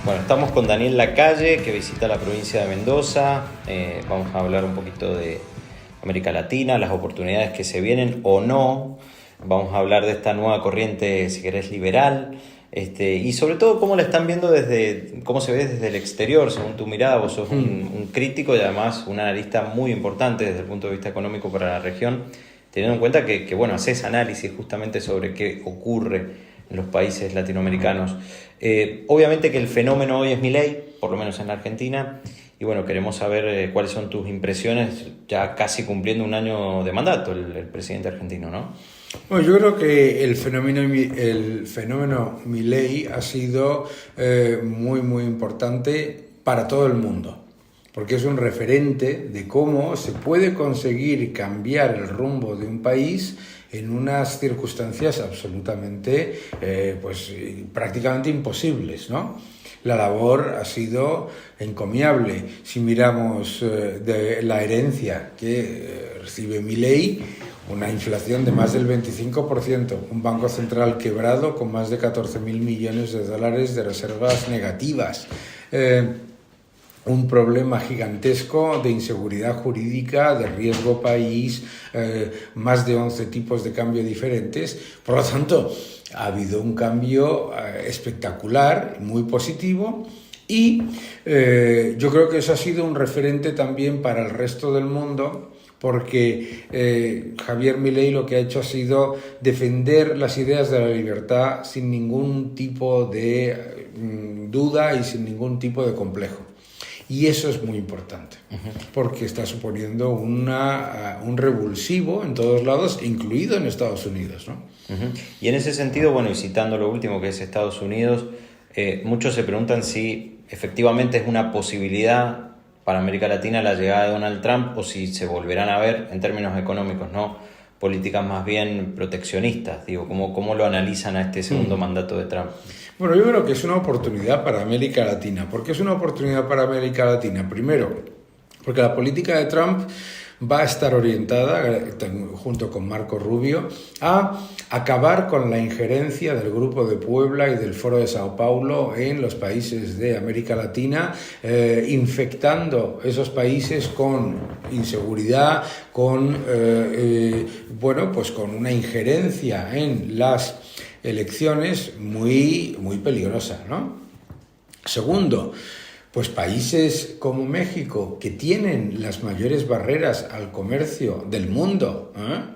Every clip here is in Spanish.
Bueno, estamos con Daniel Lacalle, que visita la provincia de Mendoza. Vamos a hablar un poquito de América Latina, las oportunidades que se vienen o no. Vamos a hablar de esta nueva corriente, si querés, liberal. Y sobre todo cómo la están viendo cómo se ve desde el exterior, según tu mirada. Vos sos un crítico y además un analista muy importante desde el punto de vista económico para la región, teniendo en cuenta que bueno, haces análisis justamente sobre qué ocurre en los países latinoamericanos. Obviamente que el fenómeno hoy es Milei, por lo menos en la Argentina, y bueno, queremos saber cuáles son tus impresiones ya casi cumpliendo un año de mandato el presidente argentino, ¿no? Bueno, yo creo que el fenómeno Milei ha sido muy importante para todo el mundo, porque es un referente de cómo se puede conseguir cambiar el rumbo de un país en unas circunstancias absolutamente, prácticamente imposibles, ¿no? La labor ha sido encomiable. Si miramos de la herencia que recibe Milei, una inflación de más del 25%, un banco central quebrado con más de 14.000 millones de dólares de reservas negativas, un problema gigantesco de inseguridad jurídica, de riesgo país, más de 11 tipos de cambio diferentes. Por lo tanto, ha habido un cambio espectacular, muy positivo, y yo creo que eso ha sido un referente también para el resto del mundo, porque Javier Milei lo que ha hecho ha sido defender las ideas de la libertad sin ningún tipo de duda y sin ningún tipo de complejo. Y eso es muy importante, porque está suponiendo un revulsivo en todos lados, incluido en Estados Unidos, ¿no? Y en ese sentido, bueno, y citando lo último que es Estados Unidos, muchos se preguntan si efectivamente es una posibilidad para América Latina la llegada de Donald Trump, o si se volverán a ver en términos económicos, ¿no?, políticas más bien proteccionistas. Digo, ¿cómo lo analizan a este segundo mandato de Trump? Bueno, yo creo que es una oportunidad para América Latina. ¿Por qué es una oportunidad para América Latina? Primero, porque la política de Trump va a estar orientada, junto con Marco Rubio, a acabar con la injerencia del Grupo de Puebla y del Foro de Sao Paulo en los países de América Latina, infectando esos países con inseguridad, con una injerencia en las elecciones muy peligrosa, ¿no? Segundo, pues países como México, que tienen las mayores barreras al comercio del mundo,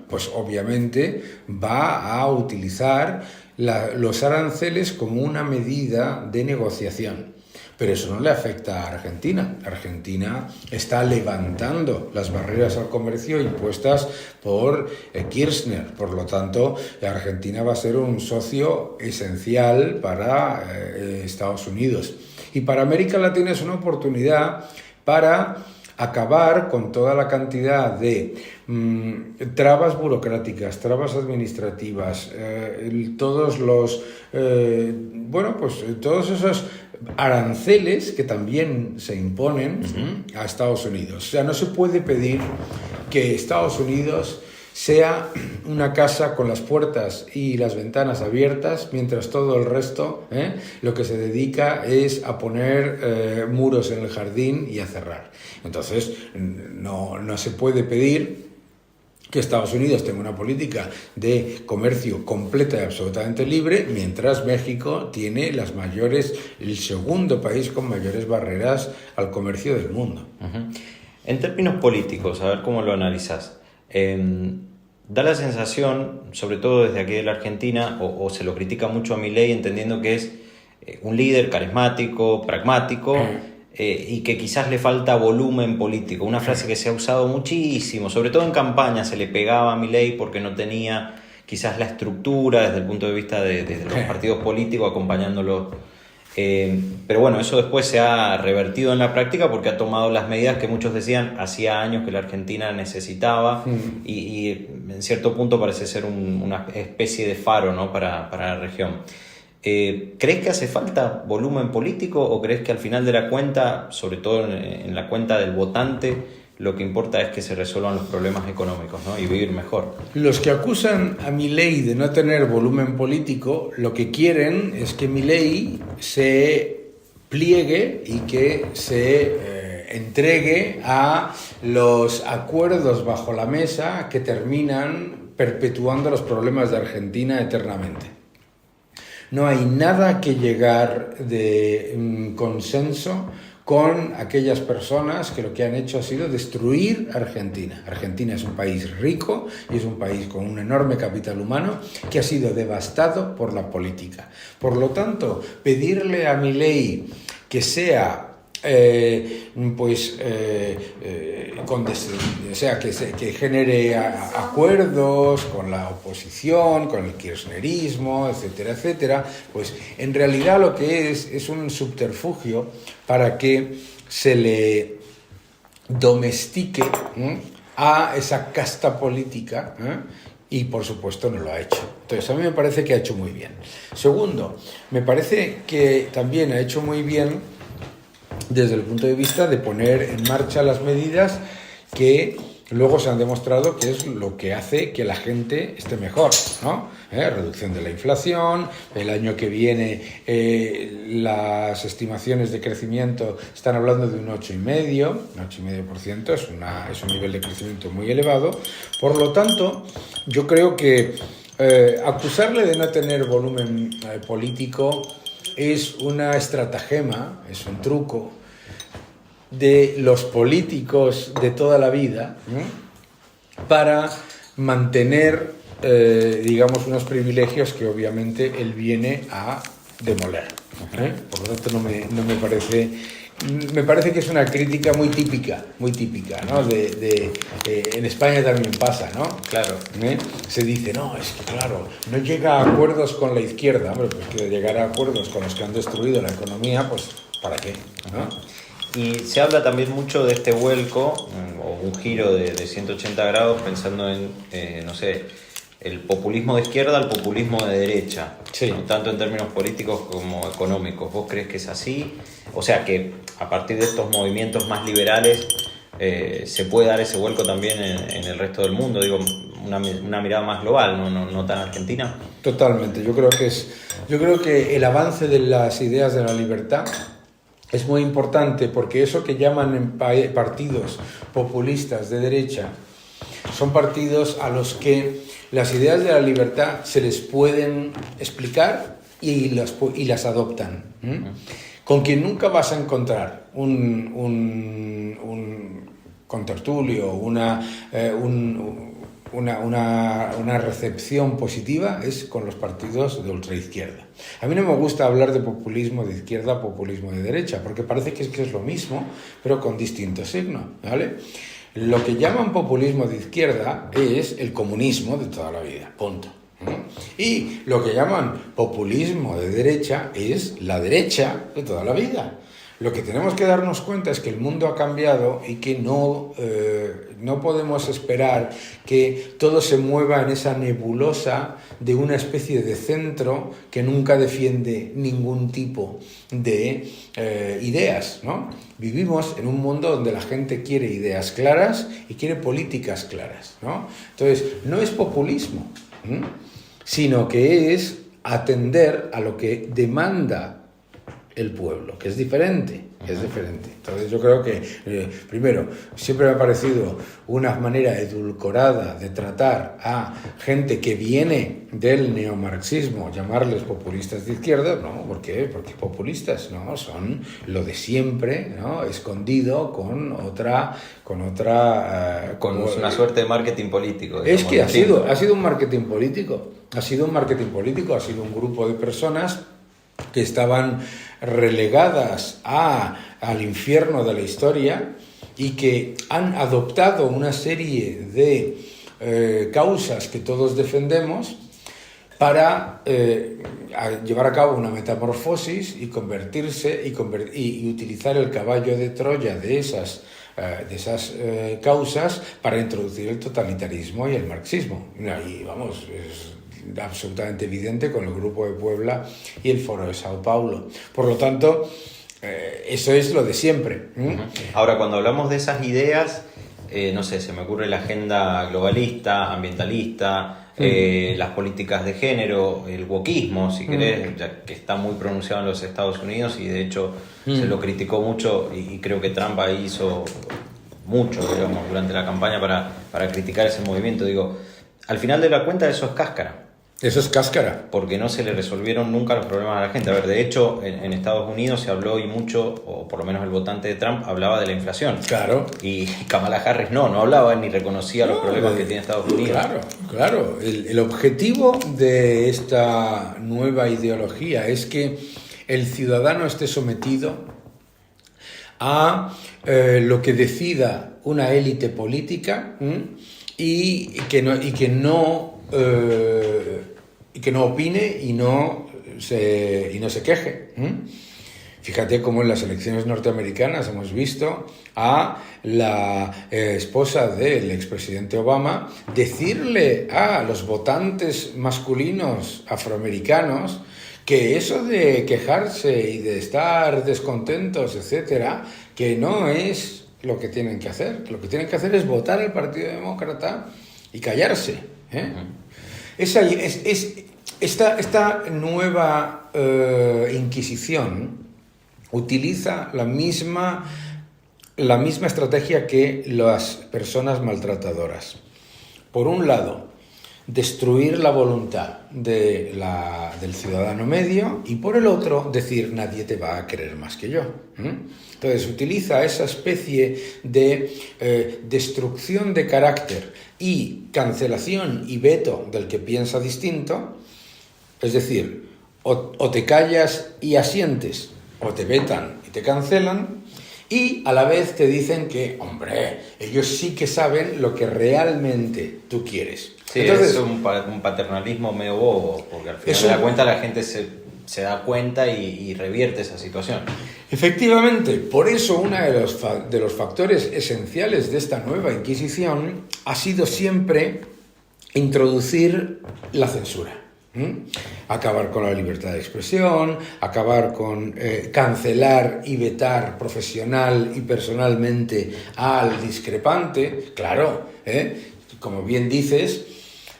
pues obviamente va a utilizar los aranceles como una medida de negociación. Pero eso no le afecta a Argentina. Argentina está levantando las barreras al comercio impuestas por Kirchner. Por lo tanto, Argentina va a ser un socio esencial para Estados Unidos. Y para América Latina es una oportunidad para acabar con toda la cantidad de trabas burocráticas, trabas administrativas, todos esos aranceles que también se imponen a Estados Unidos. O sea, no se puede pedir que Estados Unidos sea una casa con las puertas y las ventanas abiertas, mientras todo el resto lo que se dedica es a poner muros en el jardín y a cerrar. Entonces, no se puede pedir que Estados Unidos tenga una política de comercio completa y absolutamente libre, mientras México tiene el segundo país con mayores barreras al comercio del mundo. En términos políticos, a ver cómo lo analizás. Da la sensación, sobre todo desde aquí de la Argentina, o se lo critica mucho a Milei, entendiendo que es un líder carismático, pragmático, y que quizás le falta volumen político. Una frase que se ha usado muchísimo, sobre todo en campaña, se le pegaba a Milei porque no tenía quizás la estructura desde el punto de vista de los partidos políticos acompañándolo. Pero bueno, eso después se ha revertido en la práctica porque ha tomado las medidas que muchos decían hacía años que la Argentina necesitaba, y en cierto punto parece ser una especie de faro, ¿no?, para la región. ¿Crees que hace falta volumen político, o crees que al final de la cuenta, sobre todo en la cuenta del votante, lo que importa es que se resuelvan los problemas económicos, ¿no? Y vivir mejor. Los que acusan a Milei de no tener volumen político, lo que quieren es que Milei se pliegue y que se entregue a los acuerdos bajo la mesa que terminan perpetuando los problemas de Argentina eternamente. No hay nada que llegar de consenso con aquellas personas que lo que han hecho ha sido destruir Argentina. Argentina es un país rico y es un país con un enorme capital humano que ha sido devastado por la política. Por lo tanto, pedirle a Milei que sea que genere acuerdos con la oposición, con el kirchnerismo, etcétera, etcétera, pues en realidad lo que es un subterfugio para que se le domestique a esa casta política, y por supuesto no lo ha hecho. Entonces a mí me parece que ha hecho muy bien. Segundo, me parece que también ha hecho muy bien desde el punto de vista de poner en marcha las medidas que luego se han demostrado que es lo que hace que la gente esté mejor, ¿no? Reducción de la inflación, el año que viene las estimaciones de crecimiento están hablando de un 8,5%, es un nivel de crecimiento muy elevado. Por lo tanto, yo creo que acusarle de no tener volumen político es una estratagema, es un truco de los políticos de toda la vida, para mantener, digamos, unos privilegios que obviamente él viene a demoler. Por lo tanto, no me parece... Me parece que es una crítica muy típica, ¿no? En España también pasa, ¿no? Claro. Se dice, no, es que claro, no llega a acuerdos con la izquierda. Hombre, pues que llegar a acuerdos con los que han destruido la economía, pues ¿para qué? ¿No? Y se habla también mucho de este vuelco, o un giro de 180 grados, pensando en, no sé, el populismo de izquierda al populismo de derecha, sí, ¿no? Tanto en términos políticos como económicos. ¿Vos crees que es así? O sea, que a partir de estos movimientos más liberales se puede dar ese vuelco también en el resto del mundo, digo, una mirada más global, no tan argentina. Totalmente. Yo creo que el avance de las ideas de la libertad es muy importante, porque eso que llaman partidos populistas de derecha son partidos a los que las ideas de la libertad se les pueden explicar y las adoptan. Con quien nunca vas a encontrar un contertulio, una recepción positiva es con los partidos de ultraizquierda. A mí no me gusta hablar de populismo de izquierda, populismo de derecha, porque parece que es lo mismo, pero con distinto signo, ¿vale? Lo que llaman populismo de izquierda es el comunismo de toda la vida, punto. Y lo que llaman populismo de derecha es la derecha de toda la vida. Lo que tenemos que darnos cuenta es que el mundo ha cambiado y que no podemos esperar que todo se mueva en esa nebulosa de una especie de centro que nunca defiende ningún tipo de ideas, ¿no? Vivimos en un mundo donde la gente quiere ideas claras y quiere políticas claras, ¿no? Entonces, no es populismo, sino que es atender a lo que demanda el pueblo, que es diferente, Entonces yo creo que, primero, siempre me ha parecido una manera edulcorada de tratar a gente que viene del neomarxismo, llamarles populistas de izquierda. No, ¿por qué? Porque populistas, ¿no? Son lo de siempre, ¿no? Escondido con una suerte de marketing político. Es que ha sido un marketing político, ha sido un grupo de personas que estaban relegadas al infierno de la historia y que han adoptado una serie de causas que todos defendemos para llevar a cabo una metamorfosis y convertirse y utilizar el caballo de Troya de esas causas para introducir el totalitarismo y el marxismo. Y vamos, es absolutamente evidente con el Grupo de Puebla y el Foro de Sao Paulo. Por lo tanto, eso es lo de siempre. Ahora, cuando hablamos de esas ideas, no sé, se me ocurre la agenda globalista, ambientalista, las políticas de género, el wokismo, si querés, ya que está muy pronunciado en los Estados Unidos y de hecho se lo criticó mucho y creo que Trump ahí hizo mucho, digamos, durante la campaña para criticar ese movimiento. Digo, al final de la cuenta eso es cáscara. Eso es cáscara. Porque no se le resolvieron nunca los problemas a la gente. A ver, de hecho, en Estados Unidos se habló y mucho, o por lo menos el votante de Trump hablaba de la inflación. Claro. Y Kamala Harris no hablaba ni reconocía los problemas que tiene Estados Unidos. Claro, claro. El objetivo de esta nueva ideología es que el ciudadano esté sometido a lo que decida una élite política y que no opine y no se queje. Fíjate cómo en las elecciones norteamericanas hemos visto a la esposa del expresidente Obama decirle a los votantes masculinos afroamericanos que eso de quejarse y de estar descontentos, etcétera, que no es lo que tienen que hacer. Lo que tienen que hacer es votar al Partido Demócrata y callarse. Esta nueva Inquisición utiliza la misma estrategia que las personas maltratadoras. Por un lado, destruir la voluntad del ciudadano medio y por el otro, decir nadie te va a querer más que yo. Entonces utiliza esa especie de destrucción de carácter y cancelación y veto del que piensa distinto, es decir, o te callas y asientes, o te vetan y te cancelan, y a la vez te dicen que, hombre, ellos sí que saben lo que realmente tú quieres. Sí, entonces, es un paternalismo medio bobo, porque al final de la cuenta la gente se da cuenta y revierte esa situación. Efectivamente, por eso uno de los factores esenciales de esta nueva Inquisición ha sido siempre introducir la censura. Acabar con la libertad de expresión, acabar con cancelar y vetar profesional y personalmente al discrepante. Claro, como bien dices,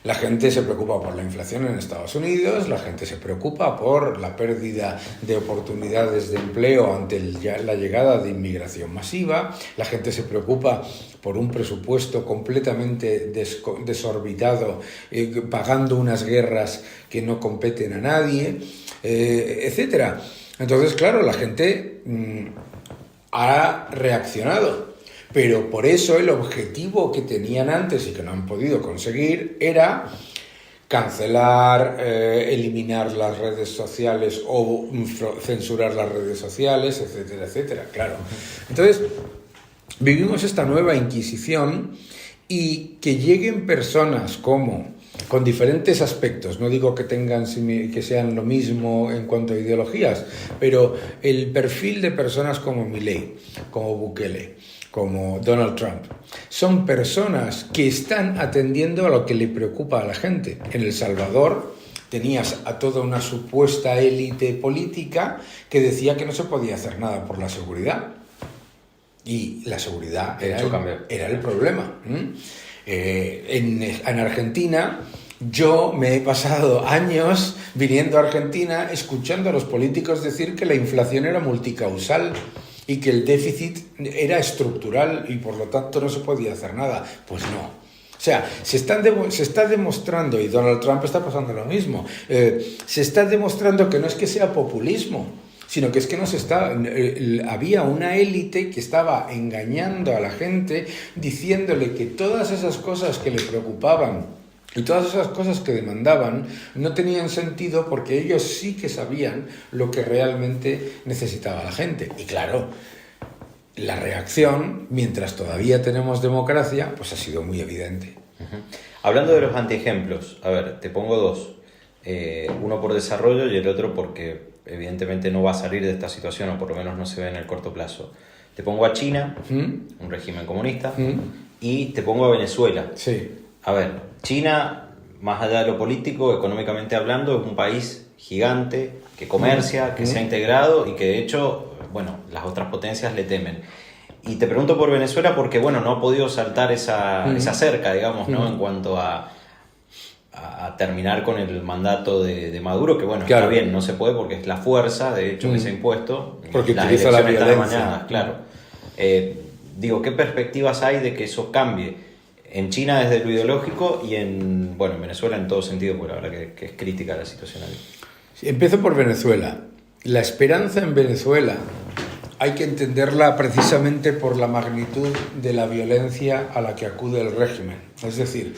la gente se preocupa por la inflación en Estados Unidos, la gente se preocupa por la pérdida de oportunidades de empleo ante la llegada de inmigración masiva, la gente se preocupa por un presupuesto completamente desorbitado, pagando unas guerras que no competen a nadie, etc. Entonces, claro, la gente ha reaccionado. Pero por eso el objetivo que tenían antes y que no han podido conseguir era cancelar, eliminar las redes sociales o censurar las redes sociales, etcétera, etcétera. Claro. Entonces, vivimos esta nueva Inquisición y que lleguen personas con diferentes aspectos, no digo que sean lo mismo en cuanto a ideologías, pero el perfil de personas como Milei, como Bukele, como Donald Trump, son personas que están atendiendo a lo que le preocupa a la gente. En El Salvador tenías a toda una supuesta élite política que decía que no se podía hacer nada por la seguridad. Y la seguridad era el problema. En Argentina, yo me he pasado años viniendo a Argentina escuchando a los políticos decir que la inflación era multicausal y que el déficit era estructural y por lo tanto no se podía hacer nada. Pues no. O sea, se está demostrando, y Donald Trump está pasando lo mismo, se está demostrando que no es que sea populismo, sino que es que había una élite que estaba engañando a la gente, diciéndole que todas esas cosas que le preocupaban y todas esas cosas que demandaban no tenían sentido porque ellos sí que sabían lo que realmente necesitaba la gente. Y claro, la reacción, mientras todavía tenemos democracia, pues ha sido muy evidente. Hablando de los antiejemplos, a ver, te pongo dos. Uno por desarrollo y el otro porque evidentemente no va a salir de esta situación, o por lo menos no se ve en el corto plazo. Te pongo a China, un régimen comunista, y te pongo a Venezuela. Sí. A ver, China, más allá de lo político, económicamente hablando, es un país gigante, que comercia, que se ha integrado y que de hecho, bueno, las otras potencias le temen. Y te pregunto por Venezuela porque, bueno, no ha podido saltar esa cerca, digamos, ¿no? En cuanto a terminar con el mandato de Maduro, que bueno, claro, está bien, no se puede porque es la fuerza, de hecho, que se ha impuesto. Porque las utiliza la elecciones están violencia. amañadas, claro. Digo, ¿qué perspectivas hay de que eso cambie? En China desde lo ideológico y en Venezuela en todo sentido, porque la verdad que es crítica la situación ahí. Empiezo por Venezuela. La esperanza en Venezuela hay que entenderla precisamente por la magnitud de la violencia a la que acude el régimen. Es decir,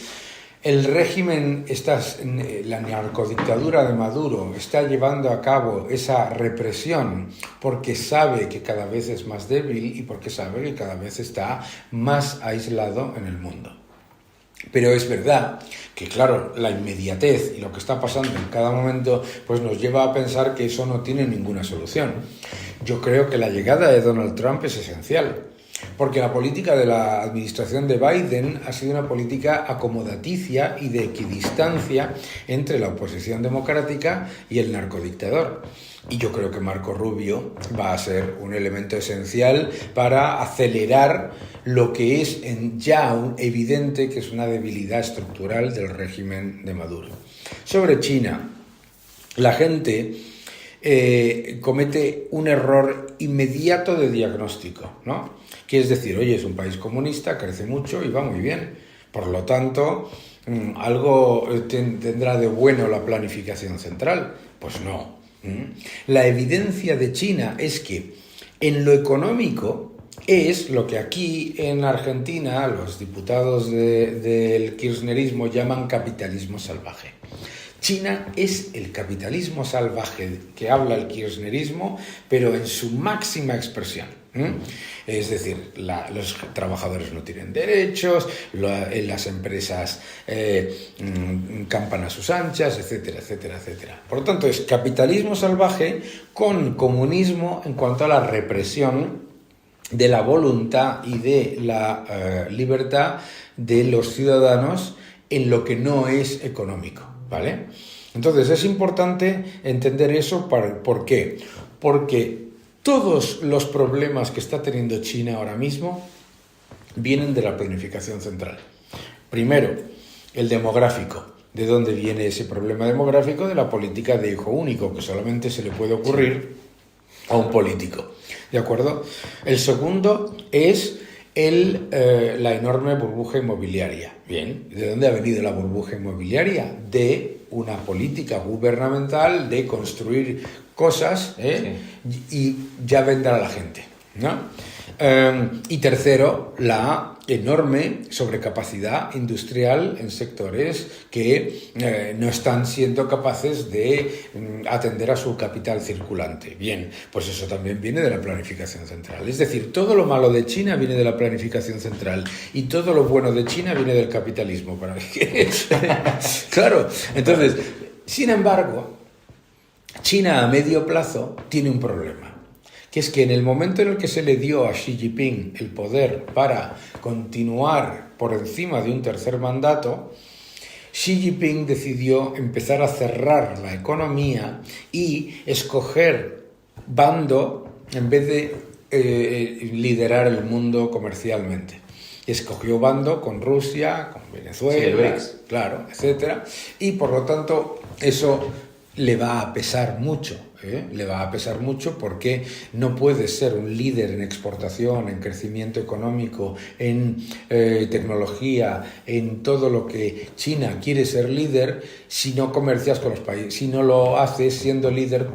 el régimen, la narcodictadura de Maduro está llevando a cabo esa represión porque sabe que cada vez es más débil y porque sabe que cada vez está más aislado en el mundo. Pero es verdad que, claro, la inmediatez y lo que está pasando en cada momento pues nos lleva a pensar que eso no tiene ninguna solución. Yo creo que la llegada de Donald Trump es esencial, porque la política de la administración de Biden ha sido una política acomodaticia y de equidistancia entre la oposición democrática y el narcodictador. Y yo creo que Marco Rubio va a ser un elemento esencial para acelerar lo que es ya evidente que es una debilidad estructural del régimen de Maduro. Sobre China, la gente comete un error inmediato de diagnóstico, ¿no? Que es decir, oye, es un país comunista, crece mucho y va muy bien. Por lo tanto, algo tendrá de bueno la planificación central. Pues no. La evidencia de China es que en lo económico es lo que aquí en Argentina los diputados del kirchnerismo llaman capitalismo salvaje. China es el capitalismo salvaje que habla el kirchnerismo, pero en su máxima expresión. Es decir, los trabajadores no tienen derechos, las empresas campan a sus anchas, etcétera, etcétera, etcétera. Por lo tanto, es capitalismo salvaje con comunismo en cuanto a la represión de la voluntad y de la libertad de los ciudadanos en lo que no es económico, ¿vale? Entonces es importante entender eso. ¿Por qué? Porque todos los problemas que está teniendo China ahora mismo vienen de la planificación central. Primero, el demográfico. ¿De dónde viene ese problema demográfico? De la política de hijo único, que solamente se le puede ocurrir a un político. ¿De acuerdo? El segundo es la enorme burbuja inmobiliaria. Bien, ¿de dónde ha venido la burbuja inmobiliaria? De una política gubernamental de construir cosas y ya vendrá la gente, ¿no? Y tercero, la enorme sobrecapacidad industrial en sectores que no están siendo capaces de atender a su capital circulante. Bien, pues eso también viene de la planificación central. Es decir, todo lo malo de China viene de la planificación central y todo lo bueno de China viene del capitalismo. Claro, entonces, sin embargo, China a medio plazo tiene un problema, que es que en el momento en el que se le dio a Xi Jinping el poder para continuar por encima de un tercer mandato, Xi Jinping decidió empezar a cerrar la economía y escoger bando en vez de liderar el mundo comercialmente. Escogió bando con Rusia, con Venezuela, sí, claro, etcétera, y por lo tanto eso le va a pesar mucho. Le va a pesar mucho porque no puede ser un líder en exportación, en crecimiento económico, en tecnología, en todo lo que China quiere ser líder si no comercias con los países, si no lo haces siendo líder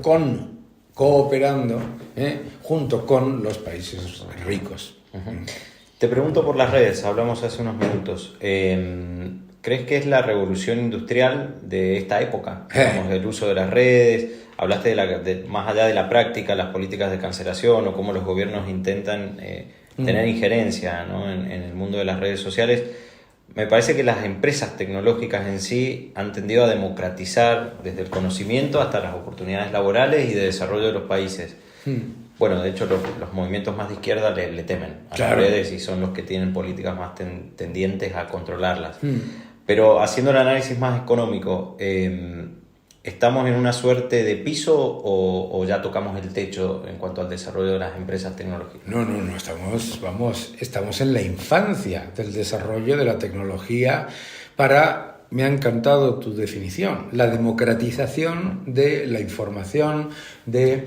cooperando junto con los países ricos. Uh-huh. Te pregunto por las redes, hablamos hace unos minutos. ¿Crees que es la revolución industrial de esta época? Digamos, el uso de las redes. Hablaste más allá de la práctica, las políticas de cancelación o cómo los gobiernos intentan tener injerencia, ¿no? en el mundo de las redes sociales. Me parece que las empresas tecnológicas en sí han tendido a democratizar desde el conocimiento hasta las oportunidades laborales y de desarrollo de los países. Bueno, de hecho los movimientos más de izquierda le temen a las redes y son los que tienen políticas más tendientes a controlarlas. Pero haciendo el análisis más económico, ¿estamos en una suerte de piso o ya tocamos el techo en cuanto al desarrollo de las empresas tecnológicas? No, estamos en la infancia del desarrollo de la tecnología me ha encantado tu definición, la democratización de la información, del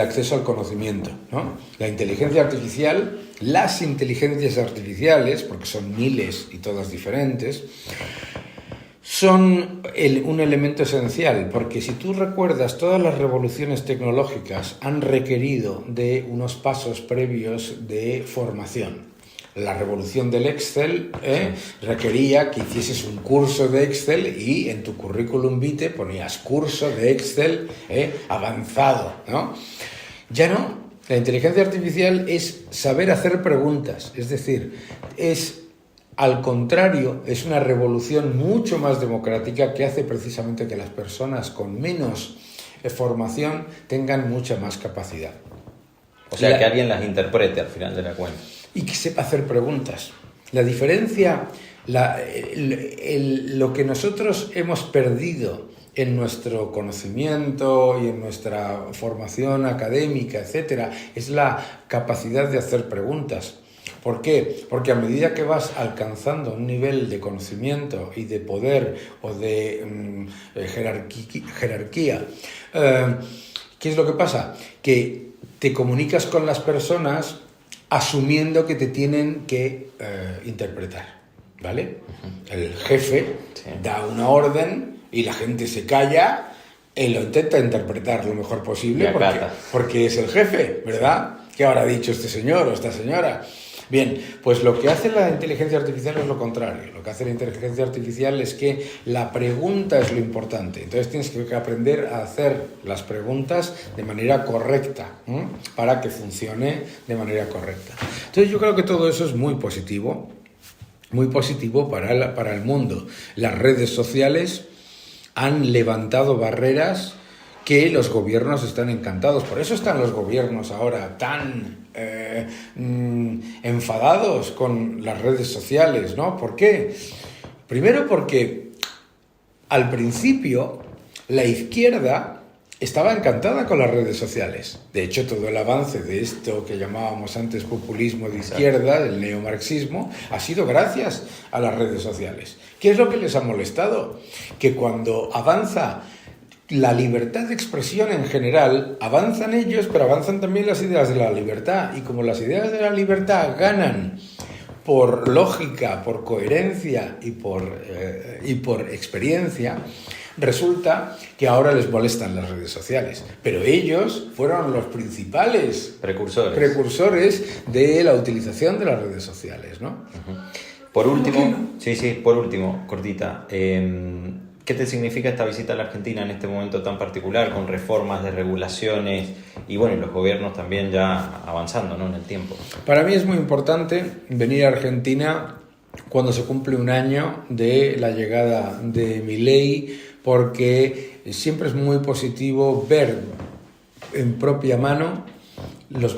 acceso al conocimiento, ¿no? La inteligencia artificial, las inteligencias artificiales, porque son miles y todas diferentes, son un elemento esencial, porque si tú recuerdas, todas las revoluciones tecnológicas han requerido de unos pasos previos de formación. La revolución del Excel requería que hicieses un curso de Excel y en tu currículum vitae ponías curso de Excel avanzado, ¿no? Ya no. La inteligencia artificial es saber hacer preguntas, es decir, al contrario, es una revolución mucho más democrática que hace precisamente que las personas con menos formación tengan mucha más capacidad. O sea, que alguien las interprete al final de la cuenta. Y que sepa hacer preguntas. La diferencia, lo que nosotros hemos perdido en nuestro conocimiento y en nuestra formación académica, etcétera, es la capacidad de hacer preguntas. ¿Por qué? Porque a medida que vas alcanzando un nivel de conocimiento y de poder o de jerarquía, ¿qué es lo que pasa? Que te comunicas con las personas asumiendo que te tienen que interpretar, ¿vale? El jefe da una orden y la gente se calla y lo intenta interpretar lo mejor posible porque es el jefe, ¿verdad? ¿Qué habrá dicho este señor o esta señora? Bien, pues lo que hace la inteligencia artificial es lo contrario. Lo que hace la inteligencia artificial es que la pregunta es lo importante. Entonces tienes que aprender a hacer las preguntas de manera correcta, para que funcione de manera correcta. Entonces yo creo que todo eso es muy positivo para el mundo. Las redes sociales han levantado barreras que los gobiernos están encantados. Por eso están los gobiernos ahora tan enfadados con las redes sociales, ¿no? ¿Por qué? Primero porque al principio la izquierda estaba encantada con las redes sociales. De hecho, todo el avance de esto que llamábamos antes populismo de izquierda, del neomarxismo, ha sido gracias a las redes sociales. ¿Qué es lo que les ha molestado? Que cuando avanza la libertad de expresión en general, avanzan ellos, pero avanzan también las ideas de la libertad. Y como las ideas de la libertad ganan por lógica, por coherencia y por experiencia, resulta que ahora les molestan las redes sociales. Pero ellos fueron los principales precursores de la utilización de las redes sociales, ¿no? Por último, cortita. ¿Qué te significa esta visita a la Argentina en este momento tan particular, con reformas de regulaciones y bueno, los gobiernos también ya avanzando, ¿no?, en el tiempo? Para mí es muy importante venir a Argentina cuando se cumple un año de la llegada de Milei, porque siempre es muy positivo ver en propia mano las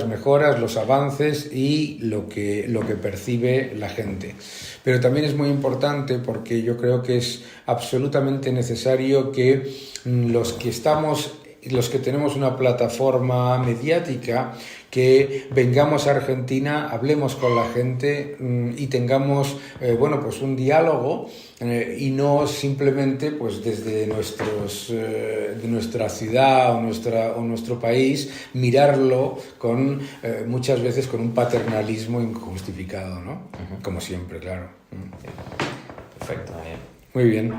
mejoras, los avances y lo que percibe la gente. Pero también es muy importante porque yo creo que es absolutamente necesario que los que tenemos una plataforma mediática, que vengamos a Argentina, hablemos con la gente y tengamos pues un diálogo y no simplemente pues desde de nuestra ciudad o nuestro país mirarlo muchas veces con un paternalismo injustificado, ¿no? Como siempre, claro. Perfecto, Daniel. Muy bien.